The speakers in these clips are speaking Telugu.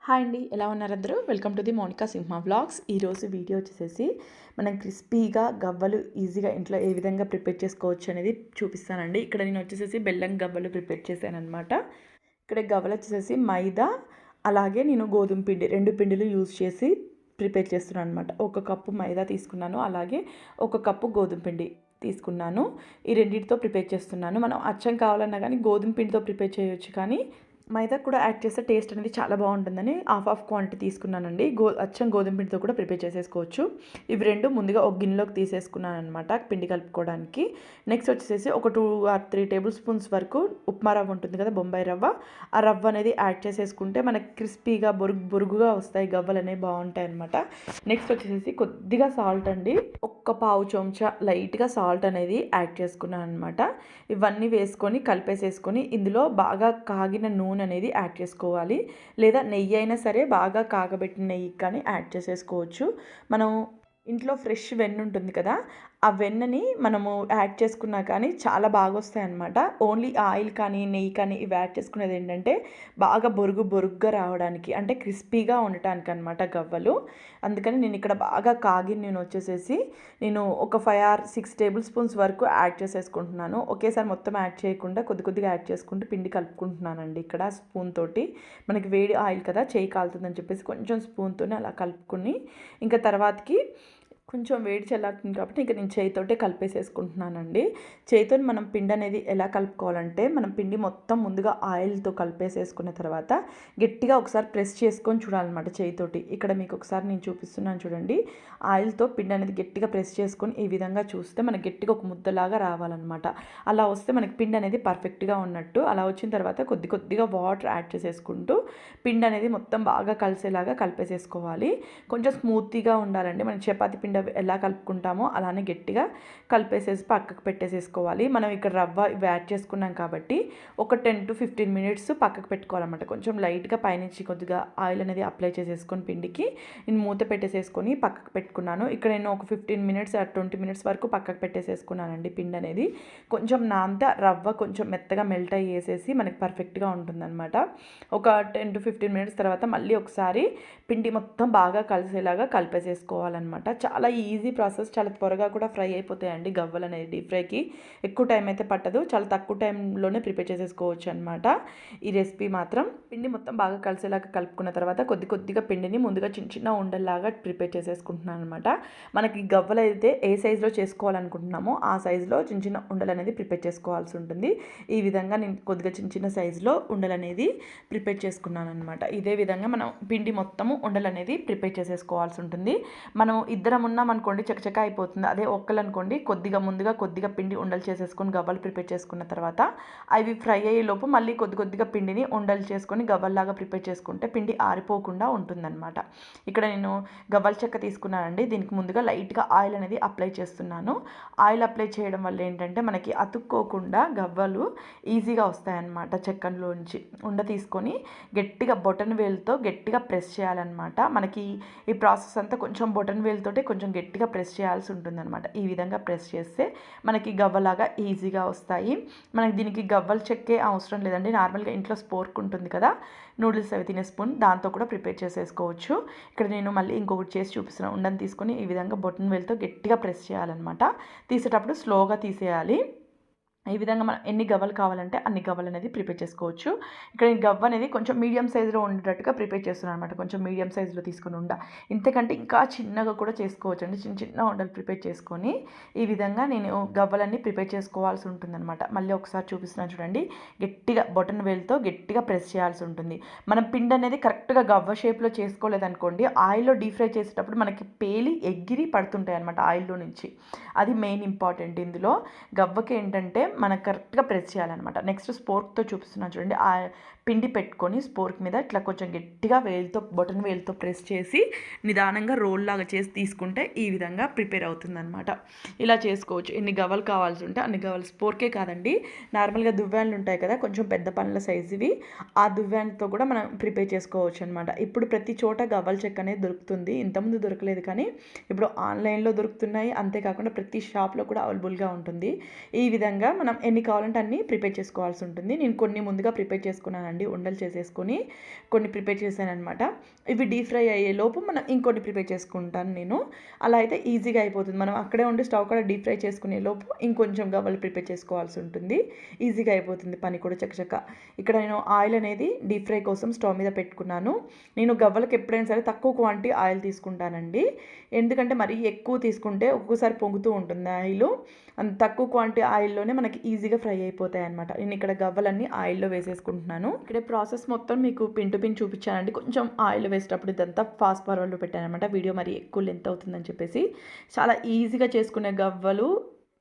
హాయ్ అండి, ఎలా ఉన్నారు అందరూ? Welcome to the Monika Simha vlogs. ఈరోజు వీడియో వచ్చేసేసి మనం క్రిస్పీగా గవ్వలు ఈజీగా ఇంట్లో ఏ విధంగా ప్రిపేర్ చేసుకోవచ్చు అనేది చూపిస్తానండి. ఇక్కడ నేను వచ్చేసేసి బెల్లం గవ్వలు ప్రిపేర్ చేశానమాట. ఇక్కడ గవ్వలు వచ్చేసేసి మైదా అలాగే నేను గోధుమ పిండి 2 పిండిలు యూజ్ చేసి ప్రిపేర్ చేస్తున్నాను అనమాట. 1 కప్పు మైదా తీసుకున్నాను, అలాగే 1 కప్పు గోధుమ పిండి తీసుకున్నాను. ఈ రెండింటితో ప్రిపేర్ చేస్తున్నాను. మనం అచ్చం కావాలన్నా కానీ గోధుమ పిండితో ప్రిపేర్ చేయొచ్చు, కానీ మైదా కూడా యాడ్ చేస్తే టేస్ట్ అనేది చాలా బాగుంటుందని హాఫ్ క్వాంటిటీ తీసుకున్నానండి. అచ్చం గోధుమ పిండితో కూడా ప్రిపేర్ చేసేసుకోవచ్చు. ఇవి రెండు ముందుగా ఒక గిన్నెలోకి తీసేసుకున్నాను అనమాట పిండి కలుపుకోవడానికి. నెక్స్ట్ వచ్చేసి ఒక 2 or 3 టేబుల్ స్పూన్స్ వరకు ఉప్మా రవ్వ ఉంటుంది కదా, బొంబాయి రవ్వ. ఆ రవ్వ అనేది యాడ్ చేసేసుకుంటే మనకి క్రిస్పీగా బొరుగుగా వస్తాయి, గవ్వలు అనేవి బాగుంటాయి అనమాట. నెక్స్ట్ వచ్చేసి కొద్దిగా సాల్ట్ అండి, 1 పావు చెంచా లైట్గా సాల్ట్ అనేది యాడ్ చేసుకున్నాను అనమాట. ఇవన్నీ వేసుకొని కలిపేసేసుకొని ఇందులో బాగా కాగిన నూనె అనేది యాడ్ చేసుకోవాలి, లేదా నెయ్యి అయినా సరే బాగా కాగబెట్టిన నెయ్యి కానీ యాడ్ చేసేసుకోవచ్చు. మనం ఇంట్లో ఫ్రెష్ వెన్న ఉంటుంది కదా, ఆ వెన్నని మనము యాడ్ చేసుకున్నా కానీ చాలా బాగా వస్తాయి అన్నమాట. ఓన్లీ ఆయిల్ కానీ నెయ్యి కానీ ఇవి యాడ్ చేసుకునేది ఏంటంటే బాగా బొరుగుగా రావడానికి, అంటే క్రిస్పీగా ఉండటానికి అనమాట గవ్వలు. అందుకని నేను ఇక్కడ బాగా కాగి నేను ఒక 5 or 6 టేబుల్ స్పూన్స్ వరకు యాడ్ చేసేసుకుంటున్నాను. ఒకేసారి మొత్తం యాడ్ చేయకుండా కొద్దిగా యాడ్ చేసుకుంటూ పిండి కలుపుకుంటున్నానండి. ఇక్కడ స్పూన్ తోటి, మనకి వేడి ఆయిల్ కదా చేయి కాలుతుందని చెప్పేసి కొంచెం స్పూన్తోనే అలా కలుపుకొని, ఇంకా తర్వాతకి కొంచెం వేడి చల్లారుతుంది కాబట్టి ఇంకా నేను చేయితోటే కలిపేసేసుకుంటున్నానండి. చేయితో మనం పిండి అనేది ఎలా కలుపుకోవాలంటే, మనం పిండి మొత్తం ముందుగా ఆయిల్తో కలిపేసేసుకున్న తర్వాత గట్టిగా ఒకసారి ప్రెస్ చేసుకొని చూడాలన్నమాట చేయితోటి. ఇక్కడ మీకు ఒకసారి నేను చూపిస్తున్నాను చూడండి. ఆయిల్తో పిండి అనేది గట్టిగా ప్రెస్ చేసుకొని ఈ విధంగా చూస్తే మనకి గట్టిగా ఒక ముద్దలాగా రావాలన్నమాట. అలా వస్తే మనకి పిండి అనేది పర్ఫెక్ట్గా ఉన్నట్టు. అలా వచ్చిన తర్వాత కొద్దిగా వాటర్ యాడ్ చేసేసుకుంటూ పిండి అనేది మొత్తం బాగా కలిసేలాగా కలిపేసేసుకోవాలి. కొంచెం స్మూత్గా ఉండాలండి. మనం చపాతీ పిండి ఎలా కలుపుకుంటామో అలానే గట్టిగా కలిపేసేసి పక్కకు పెట్టేసేసుకోవాలి. మనం ఇక్కడ రవ్వ ఇవి యాడ్ చేసుకున్నాం కాబట్టి ఒక 10 to 15 minutes పక్కకు పెట్టుకోవాలన్నమాట. కొంచెం లైట్గా పైనుంచి కొద్దిగా ఆయిల్ అనేది అప్లై చేసేసుకొని పిండికి నేను మూత పెట్టేసేసుకొని పక్కకు పెట్టుకున్నాను. ఇక్కడ నేను ఒక 15 minutes or 20 minutes వరకు పక్కకు పెట్టేసేసుకున్నానండి. పిండి అనేది కొంచెం నాంతా రవ్వ కొంచెం మెత్తగా మెల్ట్ అయ్యేసేసి మనకి పర్ఫెక్ట్గా ఉంటుందన్నమాట. ఒక 10 to 15 minutes తర్వాత మళ్ళీ ఒకసారి పిండి మొత్తం బాగా కలిసేలాగా కలిపేసేసుకోవాలన్నమాట. చాలా ఈజీ ప్రాసెస్, చాలా త్వరగా కూడా ఫ్రై అయిపోతాయండి గవ్వలు అనేది. డీప్ ఫ్రైకి ఎక్కువ టైం అయితే పట్టదు, చాలా తక్కువ టైంలోనే ప్రిపేర్ చేసేసుకోవచ్చు అనమాట. ఈ రెసిపీ మాత్రం పిండి మొత్తం బాగా కలిసేలాగా కలుపుకున్న తర్వాత కొద్దిగా పిండిని ముందుగా చిన్న ఉండల్లాగా ప్రిపేర్ చేసేసుకుంటున్నాను అనమాట. మనకి గవ్వలు అయితే ఏ సైజులో చేసుకోవాలనుకుంటున్నామో ఆ సైజులో చిన్న ఉండలు అనేది ప్రిపేర్ చేసుకోవాల్సి ఉంటుంది. ఈ విధంగా నేను కొద్దిగా చిన్న సైజులో ఉండలు అనేది ప్రిపేర్ చేసుకున్నాను అనమాట. ఇదే విధంగా మనం పిండి మొత్తము ఉండలు అనేది ప్రిపేర్ చేసేసుకోవాల్సి ఉంటుంది. మనం ఇద్దరం ఉన్నామనుకోండి చకచక అయిపోతుంది. అదే ఒక్కలు అనుకోండి ముందుగా కొద్దిగా పిండి ఉండలు చేసేసుకొని గవ్వలు ప్రిపేర్ చేసుకున్న తర్వాత అవి ఫ్రై అయ్యే లోపు మళ్ళీ కొద్దిగా పిండిని ఉండలు చేసుకొని గవ్వల్లాగా ప్రిపేర్ చేసుకుంటే పిండి ఆరిపోకుండా ఉంటుందన్నమాట. ఇక్కడ నేను గవ్వల చెక్క తీసుకున్నానండి. దీనికి ముందుగా లైట్గా ఆయిల్ అనేది అప్లై చేస్తున్నాను. ఆయిల్ అప్లై చేయడం వల్ల ఏంటంటే మనకి అతుక్కోకుండా గవ్వలు ఈజీగా వస్తాయన్నమాట. చెక్కలోంచి ఉండ తీసుకొని గట్టిగా బొటన్ వేలుతో గట్టిగా ప్రెస్ చేయాలన్నమాట. మనకి ఈ ప్రాసెస్ అంతా కొంచెం బొటన్ వేలుతోటే కొంచెం గట్టిగా ప్రెస్ చేయాల్సి ఉంటుందన్నమాట. ఈ విధంగా ప్రెస్ చేస్తే మనకి గవ్వలాగా ఈజీగా వస్తాయి. మనకి దీనికి గవ్వల చెక్కే అవసరం లేదండి. నార్మల్గా ఇంట్లో స్పోర్క్ ఉంటుంది కదా, నూడిల్స్ అవి తినే స్పూన్, దాంతో కూడా ప్రిపేర్ చేసేసుకోవచ్చు. ఇక్కడ నేను మళ్ళీ ఇంకొకటి చేసి చూపిస్తున్నాను. ఉండని తీసుకొని ఈ విధంగా బొటన్ వేలుతో గట్టిగా ప్రెస్ చేయాలన్నమాట. తీసేటప్పుడు స్లోగా తీసేయాలి. ఈ విధంగా మనం ఎన్ని గవ్వలు కావాలంటే అన్ని గవ్వలు అనేది ప్రిపేర్ చేసుకోవచ్చు. ఇక్కడ ఈ గవ్వ అనేది కొంచెం మీడియం సైజులో ఉండేటట్టుగా ప్రిపేర్ చేస్తున్నాను అనమాట. కొంచెం మీడియం సైజులో తీసుకొని ఇంతకంటే ఇంకా చిన్నగా కూడా చేసుకోవచ్చు అండి. చిన్న ఉండలు ప్రిపేర్ చేసుకొని ఈ విధంగా నేను గవ్వలన్నీ ప్రిపేర్ చేసుకోవాల్సి ఉంటుందన్నమాట. మళ్ళీ ఒకసారి చూపిస్తున్నాను చూడండి. గట్టిగా బొటన్ వేలుతో గట్టిగా ప్రెస్ చేయాల్సి ఉంటుంది. మనం పిండి అనేది కరెక్ట్గా గవ్వ షేప్లో చేసుకోలేదనుకోండి, ఆయిల్లో డీప్ ఫ్రై చేసేటప్పుడు మనకి పేలి ఎగిరి పడుతుంటాయి అనమాట ఆయిల్లో నుంచి. అది మెయిన్ ఇంపార్టెంట్ ఇందులో. గవ్వకి ఏంటంటే మనకు కరెక్ట్గా ప్రెస్ చేయాలన్నమాట. నెక్స్ట్ స్పోర్క్తో చూపిస్తున్నాను చూడండి. ఆ పిండి పెట్టుకొని స్పోర్క్ మీద ఇట్లా కొంచెం గట్టిగా బొటన్ వేలుతో ప్రెస్ చేసి నిదానంగా రోల్ లాగా చేసి తీసుకుంటే ఈ విధంగా ప్రిపేర్ అవుతుందన్నమాట. ఇలా చేసుకోవచ్చు. ఎన్ని గవ్వలు కావాల్సి ఉంటే అన్ని గవ్వలు. స్పోర్కే కాదండి, నార్మల్గా దువ్వాన్లు ఉంటాయి కదా, కొంచెం పెద్ద పనుల సైజువి, ఆ దువ్వాన్తో కూడా మనం ప్రిపేర్ చేసుకోవచ్చు అనమాట. ఇప్పుడు ప్రతి చోట గవ్వల చెక్క అనేది దొరుకుతుంది. ఇంతకుముందు దొరకలేదు, కానీ ఇప్పుడు ఆన్లైన్లో దొరుకుతున్నాయి. అంతేకాకుండా ప్రతి షాప్లో కూడా అవైలబుల్గా ఉంటుంది. ఈ విధంగా మనం ఎన్ని కావాలంటే అన్ని ప్రిపేర్ చేసుకోవాల్సి ఉంటుంది. నేను కొన్ని ముందుగా ప్రిపేర్ చేసుకున్నానండి, ఉండలు చేసేసుకొని కొన్ని ప్రిపేర్ చేశానమాట. ఇవి డీప్ ఫ్రై అయ్యేలోపు మనం ఇంకొన్ని ప్రిపేర్ చేసుకుంటాను నేను. అలా అయితే ఈజీగా అయిపోతుంది. మనం అక్కడే ఉండి స్టవ్ కూడా డీప్ ఫ్రై చేసుకునే లోపు ఇంకొంచెం గవ్వలు ప్రిపేర్ చేసుకోవాల్సి ఉంటుంది. ఈజీగా అయిపోతుంది పని కూడా చకచక. ఇక్కడ నేను ఆయిల్ అనేది డీప్ ఫ్రై కోసం స్టవ్ మీద పెట్టుకున్నాను. నేను గవ్వలకు ఎప్పుడైనా సరే తక్కువ క్వాంటిటీ ఆయిల్ తీసుకుంటానండి. ఎందుకంటే మరీ ఎక్కువ తీసుకుంటే ఒక్కొక్కసారి పొంగుతూ ఉంటుంది ఆయిల్. అంత తక్కువ క్వాంటిటీ ఆయిల్లోనే మనకి ఈజీగా ఫ్రై అయిపోతాయి అనమాట. నేను ఇక్కడ గవ్వలన్నీ ఆయిల్లో వేసేసుకుంటున్నాను. ఇక్కడ ప్రాసెస్ మొత్తం మీకు పిన్ టు పిన్ చూపించానండి. కొంచెం ఆయిల్ వేసేటప్పుడు ఇదంతా ఫాస్ట్ ఫార్వర్డ్లో పెట్టాను అనమాట. వీడియో మరి ఎక్కువ లెంత్ అవుతుందని చెప్పేసి. చాలా ఈజీగా చేసుకునే గవ్వలు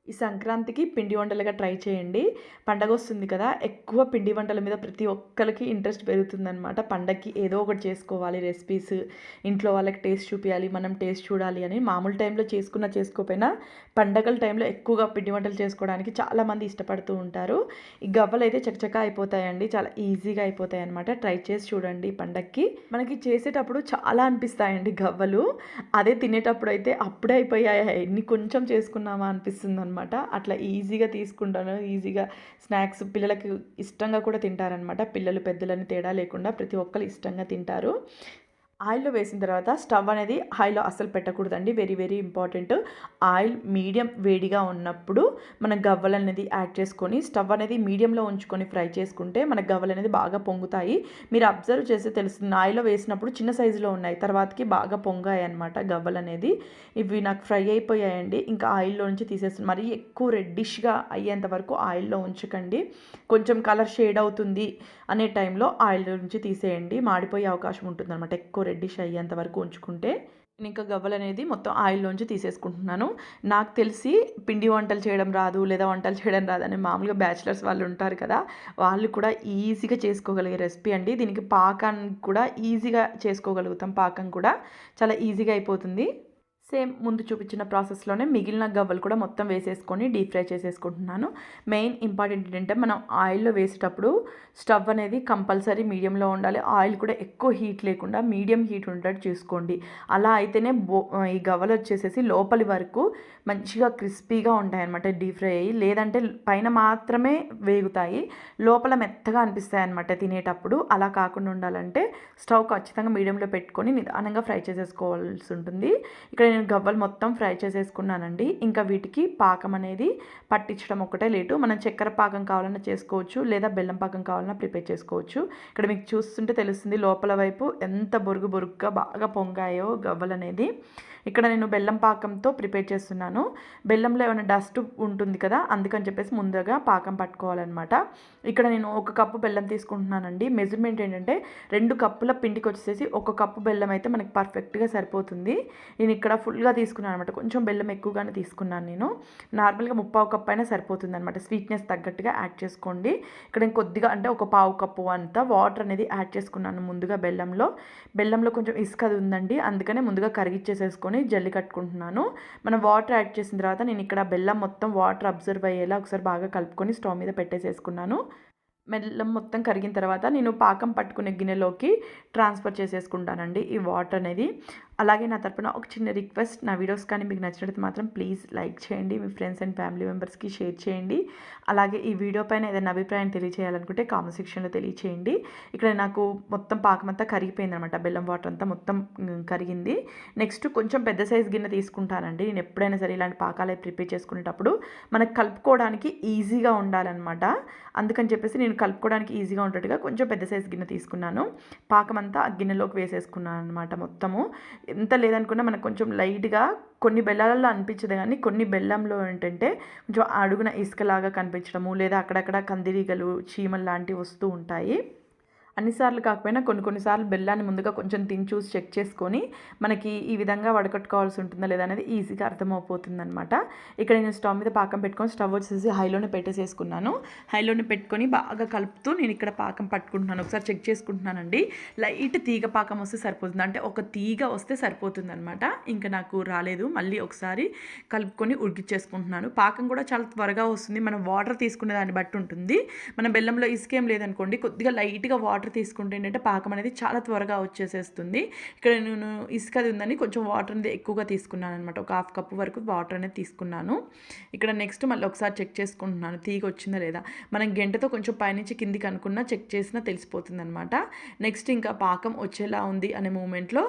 ఈ సంక్రాంతికి పిండి వంటలుగా ట్రై చేయండి. పండగ వస్తుంది కదా, ఎక్కువ పిండి వంటల మీద ప్రతి ఒక్కరికి ఇంట్రెస్ట్ పెరుగుతుందనమాట. పండగకి ఏదో ఒకటి చేసుకోవాలి రెసిపీస్, ఇంట్లో వాళ్ళకి టేస్ట్ చూపించాలి, మనం టేస్ట్ చూడాలి అని. మామూలు టైంలో చేసుకోకపోయినా పండగల టైంలో ఎక్కువగా పిండి వంటలు చేసుకోవడానికి చాలామంది ఇష్టపడుతూ ఉంటారు. ఈ గవ్వలు అయితే చకచకా అయిపోతాయండి, చాలా ఈజీగా అయిపోతాయి అనమాట. ట్రై చేసి చూడండి. పండగకి మనకి చేసేటప్పుడు చాలా అనిపిస్తాయండి గవ్వలు, అదే తినేటప్పుడు అయితే అప్పుడే అయిపోయాయి, ఎన్ని కొంచెం చేసుకున్నామా అనిపిస్తుంది అనమాట. అట్లా ఈజీగా తీసుకుంటాను. ఈజీగా స్నాక్స్ పిల్లలకి ఇష్టంగా కూడా తింటారనమాట. పిల్లలు పెద్దలని తేడా లేకుండా ప్రతి ఒక్కరు ఇష్టంగా తింటారు. ఆయిల్లో వేసిన తర్వాత స్టవ్ అనేది హైలో అస్సలు పెట్టకూడదండి. Very very important. Oil medium వేడిగా ఉన్నప్పుడు మనం గవ్వలు అనేది యాడ్ చేసుకొని స్టవ్ అనేది మీడియంలో ఉంచుకొని ఫ్రై చేసుకుంటే మన గవ్వలు అనేది బాగా పొంగుతాయి. మీరు అబ్జర్వ్ చేస్తే తెలుస్తుంది, ఆయిల్లో వేసినప్పుడు చిన్న సైజులో ఉన్నాయి, తర్వాతకి బాగా పొంగాయి అనమాట గవ్వలు అనేది. ఇవి నాకు ఫ్రై అయిపోయాయండి. ఇంకా ఆయిల్లో నుంచి తీసేస్తుంది. మరీ ఎక్కువ రెడ్డిష్గా అయ్యేంత వరకు ఆయిల్లో ఉంచకండి. కొంచెం కలర్ షేడ్ అవుతుంది అనే టైంలో ఆయిల్ నుంచి తీసేయండి, మాడిపోయే అవకాశం ఉంటుంది అనమాట. ఎక్కువ రెడ్డిష్ అయ్యేంత వరకు ఉంచుకుంటే. నేను ఇంకా గవ్వలు అనేది మొత్తం ఆయిల్లోంచి తీసేసుకుంటున్నాను. నాకు తెలిసి పిండి వంటలు చేయడం రాదు లేదా వంటలు చేయడం రాదని మామూలుగా బ్యాచిలర్స్ వాళ్ళు ఉంటారు కదా, వాళ్ళు కూడా ఈజీగా చేసుకోగలిగే రెసిపీ అండి. దీనికి పాకాన్ని కూడా ఈజీగా చేసుకోగలుగుతాం. పాకం కూడా చాలా ఈజీగా అయిపోతుంది. సేమ్ ముందు చూపించిన ప్రాసెస్లోనే మిగిలిన గవ్వలు కూడా మొత్తం వేసేసుకొని డీప్ ఫ్రై చేసేసుకుంటున్నాను. మెయిన్ ఇంపార్టెంట్ ఏంటంటే మనం ఆయిల్లో వేసేటప్పుడు స్టవ్ అనేది కంపల్సరీ మీడియంలో ఉండాలి. ఆయిల్ కూడా ఎక్కువ హీట్ లేకుండా మీడియం హీట్ ఉండేటట్టు చూసుకోండి. అలా అయితేనే ఈ గవ్వలు వచ్చేసేసి లోపలి వరకు మంచిగా క్రిస్పీగా ఉంటాయన్నమాట డీప్ ఫ్రై అయ్యి. లేదంటే పైన మాత్రమే వేగుతాయి, లోపల మెత్తగా అనిపిస్తాయి అన్నమాట తినేటప్పుడు. అలా కాకుండా ఉండాలంటే స్టవ్ ఖచ్చితంగా మీడియంలో పెట్టుకొని నిదానంగా ఫ్రై చేసేసుకోవాల్సి ఉంటుంది. ఇక్కడ నేను గవ్వలు మొత్తం ఫ్రై చేసేసుకున్నానండి. ఇంకా వీటికి పాకం అనేది పట్టించడం ఒకటే లేటు. మనం చక్కెర పాకం కావాలన్నా చేసుకోవచ్చు, లేదా బెల్లం పాకం కావాలన్నా ప్రిపేర్ చేసుకోవచ్చు. ఇక్కడ మీకు చూస్తుంటే తెలుస్తుంది లోపల వైపు ఎంత బొరుగుగా బాగా పొంగాయో గవ్వలు అనేది. ఇక్కడ నేను బెల్లం పాకంతో ప్రిపేర్ చేస్తున్నాను. బెల్లంలో ఏమైనా డస్ట్ ఉంటుంది కదా, అందుకని చెప్పేసి ముందుగా పాకం పట్టుకోవాలన్నమాట. ఇక్కడ నేను 1 కప్పు బెల్లం తీసుకుంటున్నానండి. మెజర్మెంట్ ఏంటంటే 2 కప్పుల పిండికి వచ్చేసి 1 కప్పు బెల్లం అయితే మనకి పర్ఫెక్ట్గా సరిపోతుంది. నేను ఇక్కడ ఫుల్గా తీసుకున్నాను అనమాట. కొంచెం బెల్లం ఎక్కువగానే తీసుకున్నాను నేను. నార్మల్గా 3/4 కప్పు అయినా సరిపోతుంది అనమాట. స్వీట్నెస్ తగ్గట్టుగా యాడ్ చేసుకోండి. ఇక్కడ నేను కొద్దిగా అంటే 1/4 కప్పు అంతా వాటర్ అనేది యాడ్ చేసుకున్నాను ముందుగా. బెల్లంలో కొంచెం ఇసుక అది ఉందండి, అందుకనే ముందుగా కరిగిచ్చేసేసుకొని జల్లి కట్టుకుంటున్నాను. మనం వాటర్ యాడ్ చేసిన తర్వాత నేను ఇక్కడ బెల్లం మొత్తం వాటర్ అబ్జర్వ్ అయ్యేలా ఒకసారి బాగా కలుపుకొని స్టవ్ మీద పెట్టేసేసుకున్నాను. బెల్లం మొత్తం కరిగిన తర్వాత నేను పాకం పట్టుకునే గిన్నెలోకి ట్రాన్స్ఫర్ చేసేసుకుంటానండి ఈ వాటర్ అనేది. అలాగే నా తరపున ఒక చిన్న రిక్వెస్ట్, నా వీడియోస్ కానీ మీకు నచ్చినట్లయితే మాత్రం ప్లీజ్ లైక్ చేయండి, మీ ఫ్రెండ్స్ అండ్ ఫ్యామిలీ మెంబర్స్కి షేర్ చేయండి. అలాగే ఈ వీడియో పైన ఏదైనా అభిప్రాయం తెలియచేయాలనుకుంటే కామెంట్ సెక్షన్లో తెలియచేయండి. ఇక్కడ నాకు మొత్తం పాకం అంతా కరిగిపోయింది అనమాట. బెల్లం వాటర్ అంతా మొత్తం కరిగింది. నెక్స్ట్ కొంచెం పెద్ద సైజ్ గిన్నె తీసుకుంటానండి. నేను ఎప్పుడైనా సరే ఇలాంటి పాకాలు ప్రిపేర్ చేసుకునేటప్పుడు మనకు కలుపుకోవడానికి ఈజీగా ఉండాలన్నమాట. అందుకని చెప్పేసి నేను కలుపుకోవడానికి ఈజీగా ఉండేట్టుగా కొంచెం పెద్ద సైజ్ గిన్నె తీసుకున్నాను. పాకం అంతా ఆ గిన్నెలోకి వేసేసుకున్నాను అనమాట మొత్తము. ఎంత లేదనుకున్నా మనకు కొంచెం లైట్గా కొన్ని బెల్లాలలో అనిపించదు, కానీ కొన్ని బెల్లంలో ఏంటంటే కొంచెం అడుగున ఇసుకలాగా కనిపించడము, లేదా అక్కడక్కడ కందిరీగలు చీమలు లాంటివి వస్తూ ఉంటాయి. అన్నిసార్లు కాకపోయినా కొన్నిసార్లు బెల్లాన్ని ముందుగా కొంచెం తిని చూసి చెక్ చేసుకొని మనకి ఈ విధంగా వడకట్టుకోవాల్సి ఉంటుందా లేదా అనేది ఈజీగా అర్థమైపోతుంది అనమాట. ఇక్కడ నేను స్టవ్ మీద పాకం పెట్టుకొని స్టవ్ వచ్చేసి హైలోనే పెట్టేసేసుకున్నాను. హైలోనే పెట్టుకొని బాగా కలుపుతూ నేను ఇక్కడ పాకం పట్టుకుంటున్నాను. ఒకసారి చెక్ చేసుకుంటున్నానండి. లైట్ తీగ పాకం వస్తే సరిపోతుంది, అంటే ఒక తీగ వస్తే సరిపోతుంది అనమాట. ఇంకా నాకు రాలేదు. మళ్ళీ ఒకసారి కలుపుకొని ఉడికిచ్చేసుకుంటున్నాను. పాకం కూడా చాలా త్వరగా వస్తుంది. మనం వాటర్ తీసుకునే దాన్ని బట్టి ఉంటుంది. మన బెల్లంలో ఇసుకేం లేదనుకోండి, కొద్దిగా లైట్గా వాటర్ వాటర్ తీసుకుంటే ఏంటంటే పాకం అనేది చాలా త్వరగా వచ్చేసేస్తుంది. ఇక్కడ నేను ఇసుకది ఉందని కొంచెం వాటర్ అనేది ఎక్కువగా తీసుకున్నాను అనమాట. ఒక 1/2 కప్పు వరకు వాటర్ అనేది తీసుకున్నాను. ఇక్కడ నెక్స్ట్ మళ్ళీ ఒకసారి చెక్ చేసుకుంటున్నాను తీగ వచ్చిందా లేదా. మనం గెంటతో కొంచెం పైనుంచి కిందికి అనుకున్నా చెక్ చేసినా తెలిసిపోతుంది అనమాట. నెక్స్ట్ ఇంకా పాకం వచ్చేలా ఉంది అనే మూమెంట్లో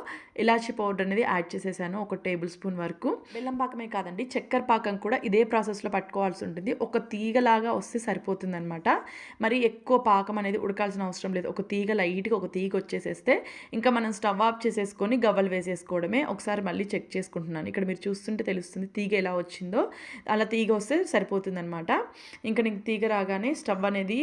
ఇలాచీ పౌడర్ అనేది యాడ్ చేసేసాను, 1 టేబుల్ స్పూన్ వరకు. బెల్లం పాకమే కాదండి, చక్కెర పాకం కూడా ఇదే ప్రాసెస్లో పట్టుకోవాల్సి ఉంటుంది. ఒక తీగలాగా వస్తే సరిపోతుంది అనమాట. మరి ఎక్కువ పాకం అనేది ఉడకాల్సిన అవసరం లేదు. ఒక తీగ లైట్గా ఒక తీగ వచ్చేసేస్తే ఇంకా మనం స్టవ్ ఆఫ్ చేసేసుకొని గవ్వలు వేసేసుకోవడమే. ఒకసారి మళ్ళీ చెక్ చేసుకుంటున్నాను. ఇక్కడ మీరు చూస్తుంటే తెలుస్తుంది తీగ ఎలా వచ్చిందో. అలా తీగ వస్తే సరిపోతుంది అనమాట. ఇంకా నీకు తీగ రాగానే స్టవ్ అనేది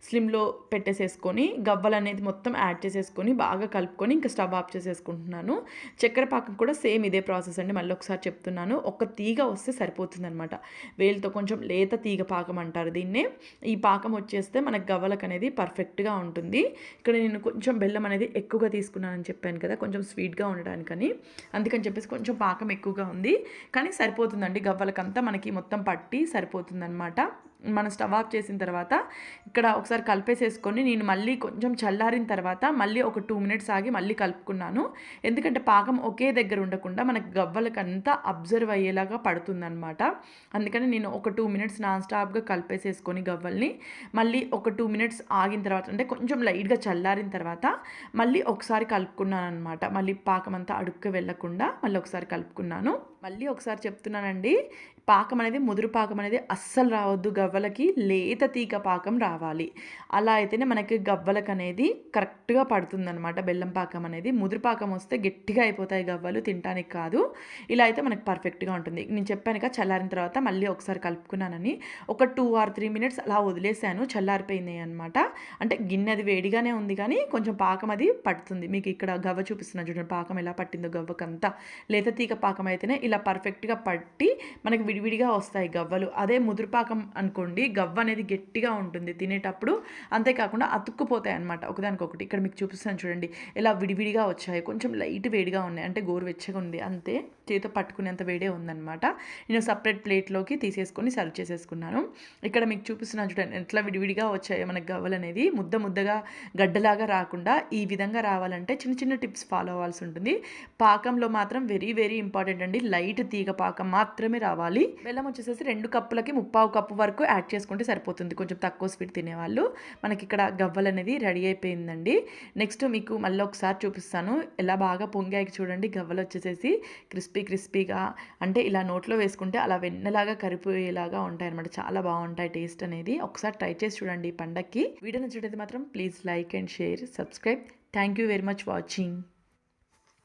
స్లిమ్లో పెట్టేసేసుకొని గవ్వలు అనేది మొత్తం యాడ్ చేసేసుకొని బాగా కలుపుకొని ఇంకా స్టవ్ ఆఫ్ చేసేసుకుంటున్నాను. చక్కెర పాకం కూడా సేమ్ ఇదే ప్రాసెస్ అండి. మళ్ళీ ఒకసారి చెప్తున్నాను, ఒక తీగ వస్తే సరిపోతుంది అనమాట. వేలుతో కొంచెం లేత తీగ పాకం అంటారు దీన్నే. ఈ పాకం వచ్చేస్తే మనకు గవ్వలకు అనేది పర్ఫెక్ట్గా ఉంటుంది. ఇక్కడ నేను కొంచెం బెల్లం అనేది ఎక్కువగా తీసుకున్నానని చెప్పాను కదా, కొంచెం స్వీట్గా ఉండడానికని. అందుకని చెప్పేసి కొంచెం పాకం ఎక్కువగా ఉంది, కానీ సరిపోతుందండి. గవ్వలకంతా మనకి మొత్తం పట్టి సరిపోతుందన్నమాట. మనం స్టవ్ ఆఫ్ చేసిన తర్వాత ఇక్కడ ఒకసారి కలిపేసేసుకొని నేను మళ్ళీ కొంచెం చల్లారిన తర్వాత మళ్ళీ ఒక 2 మినిట్స్ ఆగి మళ్ళీ కలుపుకున్నాను. ఎందుకంటే పాకం ఒకే దగ్గర ఉండకుండా మనకు గవ్వలకంతా అబ్జర్వ్ అయ్యేలాగా పడుతుందన్నమాట. అందుకని నేను ఒక 2 మినిట్స్ నాన్ స్టాప్గా కలిపేసేసుకొని గవ్వల్ని మళ్ళీ ఒక 2 మినిట్స్ ఆగిన తర్వాత, అంటే కొంచెం లైట్గా చల్లారిన తర్వాత మళ్ళీ ఒకసారి కలుపుకున్నాను అనమాట. మళ్ళీ పాకం అంతా అడుక్కు వెళ్ళకుండా మళ్ళీ ఒకసారి కలుపుకున్నాను. మళ్ళీ ఒకసారి చెప్తున్నానండి, పాకం అనేది ముదురు పాకం అనేది అస్సలు రావద్దు. గవ్వలకి లేత తీగ పాకం రావాలి. అలా అయితేనే మనకి గవ్వలకు అనేది కరెక్ట్గా పడుతుందన్నమాట. బెల్లం పాకం అనేది ముదురు పాకం వస్తే గట్టిగా అయిపోతాయి గవ్వలు, తినడానికి కాదు. ఇలా అయితే మనకు పర్ఫెక్ట్గా ఉంటుంది. నేను చెప్పాను కదా చల్లారిన తర్వాత మళ్ళీ ఒకసారి కలుపుకున్నానని. ఒక 2 or 3 మినిట్స్ అలా వదిలేసాను, చల్లారిపోయింది అనమాట. అంటే గిన్నె అది వేడిగానే ఉంది కానీ కొంచెం పాకం అది పడుతుంది. మీకు ఇక్కడ గవ్వ చూపిస్తున్నాను చూడండి, పాకం ఎలా పట్టిందో గవ్వకంతా. లేత తీగ పాకం అయితేనే ఇలా పర్ఫెక్ట్గా పట్టి మనకి విడివిడిగా వస్తాయి గవ్వలు. అదే ముదురు పాకం అనుకోండి, గవ్వ అనేది గట్టిగా ఉంటుంది తినేటప్పుడు, అంతేకాకుండా అతుక్కుపోతాయి అనమాట ఒకదానికొకటి. ఇక్కడ మీకు చూపిస్తాను చూడండి, ఇలా విడివిడిగా వచ్చాయి. కొంచెం లైట్ వేడిగా ఉన్నాయి, అంటే గోరువెచ్చగా ఉంది అంతే, చేతితో పట్టుకునేంత వేడే ఉందన్నమాట. నేను సపరేట్ ప్లేట్లోకి తీసేసుకొని సర్వ్ చేసేసుకున్నాను. ఇక్కడ మీకు చూపిస్తున్నాను చూడండి ఎట్లా విడివిడిగా వచ్చాయో మనకు గవ్వలు అనేది. ముద్ద ముద్దగా గడ్డలాగా రాకుండా ఈ విధంగా రావాలంటే చిన్న చిన్న టిప్స్ ఫాలో అవ్వాల్సి ఉంటుంది. పాకంలో మాత్రం వెరీ వెరీ ఇంపార్టెంట్ అండి, లైట్ తీగ పాకం మాత్రమే రావాలి. బెల్లం వచ్చేసేసి 2 కప్పులకి 3/4 కప్పు వరకు యాడ్ చేసుకుంటే సరిపోతుంది, కొంచెం తక్కువ స్వీట్ తినేవాళ్ళు. మనకి ఇక్కడ గవ్వలు అనేది రెడీ అయిపోయిందండి. నెక్స్ట్ మీకు మళ్ళీ ఒకసారి చూపిస్తాను ఎలా బాగా పొంగాయి చూడండి. గవ్వలు వచ్చేసేసి క్రిస్పీగా, అంటే ఇలా నోట్లో వేసుకుంటే అలా వెన్నలాగా కరిపోయేలాగా ఉంటాయి అనమాట. చాలా బాగుంటాయి టేస్ట్ అనేది. ఒకసారి ట్రై చేసి చూడండి ఈ పండక్కి. వీడియో నచ్చినట్లయితే మాత్రం please like and share, subscribe. Thank you very much watching.